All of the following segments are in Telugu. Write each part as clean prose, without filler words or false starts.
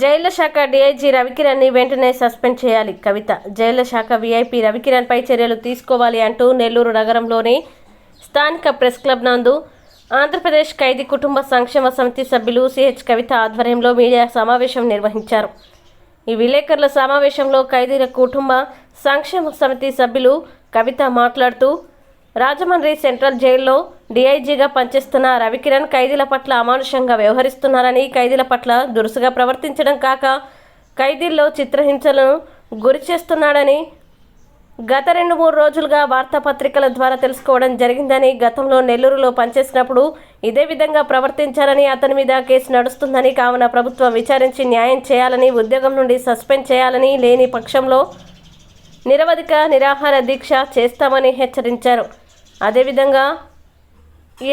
జైళ్ల శాఖ డీఐజీ రవికిరణ్ని వెంటనే సస్పెండ్ చేయాలి. కవిత జైళ్ల శాఖ వీఐపీ రవికిరణ్పై చర్యలు తీసుకోవాలి అంటూ నెల్లూరు నగరంలోని స్థానిక ప్రెస్ క్లబ్ నందు ఆంధ్రప్రదేశ్ ఖైదీ కుటుంబ సంక్షేమ సమితి సభ్యులు సిహెచ్ కవిత ఆధ్వర్యంలో మీడియా సమావేశం నిర్వహించారు. ఈ విలేకరుల సమావేశంలో ఖైదీల కుటుంబ సంక్షేమ సమితి సభ్యులు కవిత మాట్లాడుతూ, రాజమండ్రి సెంట్రల్ జైల్లో డీఐజీగా పనిచేస్తున్న రవికిరణ్ ఖైదీల పట్ల అమానుషంగా వ్యవహరిస్తున్నారని, ఖైదీల పట్ల దురుసుగా ప్రవర్తించడం కాక ఖైదీల్లో చిత్రహింసలను గురి చేస్తున్నాడని గత 2-3 రోజులుగా వార్తాపత్రికల ద్వారా తెలుసుకోవడం జరిగిందని, గతంలో నెల్లూరులో పనిచేసినప్పుడు ఇదే విధంగా ప్రవర్తించారని, అతని మీద కేసు నడుస్తుందని, కావున ప్రభుత్వం విచారించి న్యాయం చేయాలని, ఉద్యోగం నుండి సస్పెండ్ చేయాలని, లేని పక్షంలో నిరవధిక నిరాహార దీక్ష చేస్తామని హెచ్చరించారు. అదేవిధంగా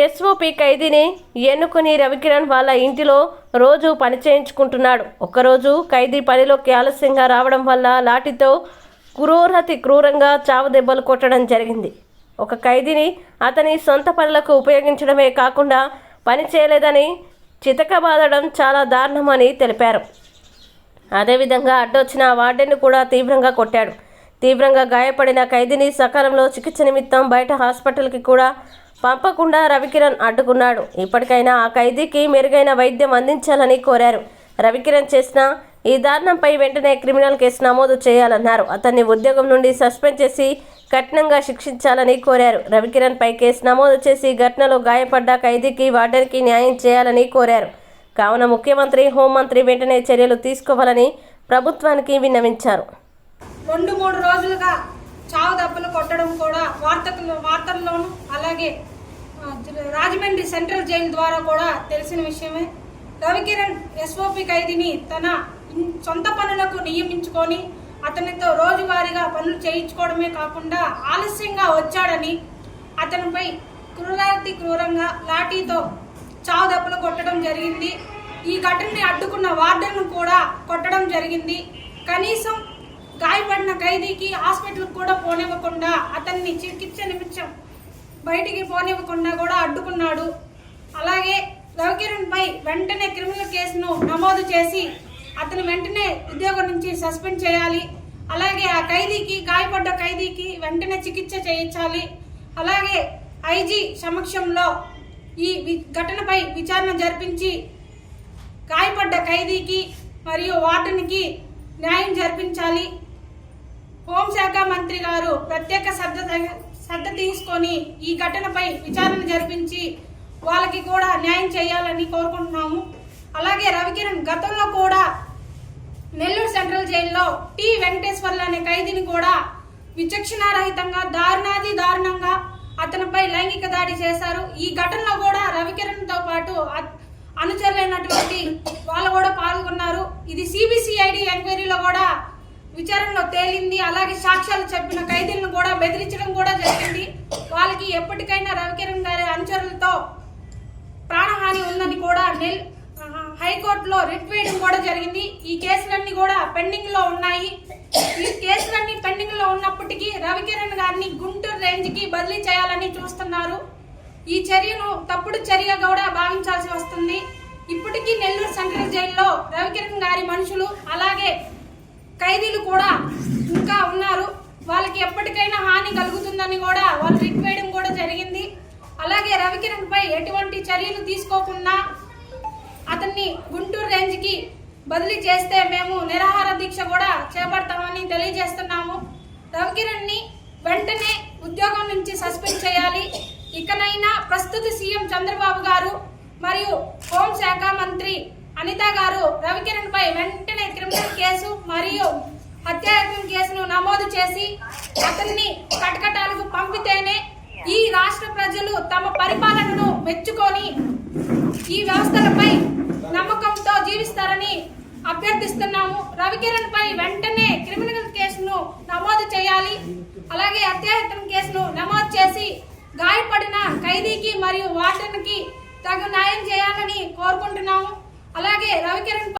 ఎస్ఓపి ఖైదీని ఎన్నుకుని రవికిరణ్ వాళ్ళ ఇంటిలో రోజు పని చేయించుకుంటున్నాడు. ఒకరోజు ఖైదీ పనిలోకి ఆలస్యంగా రావడం వల్ల లాఠీతో క్రూరంగా చావు దెబ్బలు కొట్టడం జరిగింది. ఒక ఖైదీని అతని సొంత పనులకు ఉపయోగించడమే కాకుండా పని చేయలేదని చితకబాదడం చాలా దారుణమని తెలిపారు. అదేవిధంగా అడ్డొచ్చిన వార్డెన్ను కూడా తీవ్రంగా కొట్టాడు. తీవ్రంగా గాయపడిన ఖైదీని సకాలంలో చికిత్స నిమిత్తం బయట హాస్పిటల్కి కూడా పంపకుండా రవికిరణ్ అడ్డుకున్నాడు. ఇప్పటికైనా ఆ ఖైదీకి మెరుగైన వైద్యం అందించాలని కోరారు. రవికిరణ్ చేసిన ఈ దారుణంపై వెంటనే క్రిమినల్ కేసు నమోదు చేయాలన్నారు. అతన్ని ఉద్యోగం నుండి సస్పెండ్ చేసి కఠినంగా శిక్షించాలని కోరారు. రవికిరణ్ పై కేసు నమోదు చేసి ఘటనలో గాయపడ్డ ఖైదీకి వార్డెన్కి న్యాయం చేయాలని కోరారు. కావున ముఖ్యమంత్రి, హోంమంత్రి వెంటనే చర్యలు తీసుకోవాలని ప్రభుత్వానికి విన్నవించారు. 2-3 రోజులుగా చావు దెబ్బలు కొట్టడం కూడా వార్తల్లోనూ, అలాగే రాజమండ్రి సెంట్రల్ జైలు ద్వారా కూడా తెలిసిన విషయమే. రవికిరణ్ ఎస్ఓపి ఖైదీని తన సొంత పనులకు నియమించుకొని అతనితో రోజువారీగా పనులు చేయించుకోవడమే కాకుండా ఆలస్యంగా వచ్చాడని అతనిపై క్రూరంగా లాఠీతో చావు దెబ్బలు కొట్టడం జరిగింది. ఈ ఘటనని అడ్డుకున్న వార్డెన్ను కూడా కొట్టడం జరిగింది. కనీసం గాయపడిన ఖైదీకి హాస్పిటల్కి కూడా పోనివ్వకుండా, అతన్ని చికిత్స నిమిత్తం బయటికి పోనివ్వకుండా కూడా అడ్డుకున్నాడు. అలాగే రవికిరణ్పై వెంటనే క్రిమినల్ కేసును నమోదు చేసి అతను వెంటనే ఉద్యోగం నుంచి సస్పెండ్ చేయాలి. అలాగే ఆ ఖైదీకి, గాయపడ్డ ఖైదీకి వెంటనే చికిత్స చేయించాలి. అలాగే ఐజీ సమక్షంలో ఈ ఘటనపై విచారణ జరిపించి గాయపడ్డ ఖైదీకి మరియు వార్డెన్కి న్యాయం జరిపించాలి. హోంశాఖ మంత్రి గారు ప్రత్యేక శ్రద్ధ తీసుకొని ఈ ఘటనపై విచారణ జరిపించి వాళ్ళకి కూడా న్యాయం చేయాలని కోరుకుంటున్నాము. అలాగే రవికిరణ్ గతంలో కూడా నెల్లూరు సెంట్రల్ జైల్లో టి వెంకటేశ్వర్లు అనే ఖైదీని కూడా విచక్షణారహితంగా దారుణంగా అతనిపై లైంగిక దాడి చేశారు. ఈ ఘటనలో కూడా రవికిరణ్తో పాటు అనుచరులైనటువంటి వాళ్ళు కూడా పాల్గొన్నారు. ఇది సిబిసిఐడి ఎంక్వైరీలో కూడా విచారణలో తేలింది. అలాగే సాక్ష్యాలు చెప్పిన ఖైదీలను కూడా బెదిరించడం కూడా జరిగింది. వాళ్ళకి ఎప్పటికైనా రవికిరణ్ గారి అనుచరులతో ప్రాణహాని ఉందని కూడా హైకోర్టులో రిట్ వేయడం కూడా జరిగింది. ఈ కేసులన్నీ కూడా పెండింగ్ లో ఉన్నాయి. ఈ కేసులన్నీ పెండింగ్ లో ఉన్నప్పటికీ రవికిరణ్ గారిని గుంటూరు రేంజ్కి బదిలీ చేయాలని చూస్తున్నారు. ఈ చర్యను తప్పుడు చర్యగా కూడా భావించాల్సి వస్తుంది. ఇప్పటికీ నెల్లూరు సెంట్రల్ జైల్లో రవికిరణ్ గారి మనుషులు, అలాగే ఖైదీలు కూడా ఇంకా ఉన్నారు. వాళ్ళకి ఎప్పటికైనా హాని కలుగుతుందని కూడా వాళ్ళు రిట్ వేయడం కూడా జరిగింది. అలాగే రవికిరణ్ పై ఎటువంటి చర్యలు తీసుకోకుండా అతన్ని గుంటూరు రేంజ్కి బదిలీ చేస్తే మేము నిరాహార దీక్ష కూడా చేపడతామని తెలియజేస్తున్నాము. రవికిరణ్ని వెంటనే ఉద్యోగం నుంచి సస్పెండ్ చేయాలి. ఇకనైనా ప్రస్తుత సీఎం చంద్రబాబు గారు మరియు హోంశాఖ మంత్రి అనిత గారు రవికిరణ్ పై వెంటనే క్రిమినల్ కేసు మరియు హత్యాయత్నం కేసును నమోదు చేసి అతన్ని కటకటాలకు పంపితేనే ఈ రాష్ట్ర ప్రజలు తమ పరిపాలనను మెచ్చుకొని ఈ వ్యవస్థలపై నమ్మకంతో జీవిస్తారని అభ్యర్థిస్తున్నాము. రవికిరణ్ పై వెంటనే క్రిమినల్ కేసును నమోదు చేయాలి. అలాగే హత్యాయత్నం కేసును నమోదు చేసి గాయపడిన ఖైదీకి మరియు వార్డెన్కి తగు న్యాయం చేయాలని కోరుకుంటున్నాము. అలాగే రవికిరణ్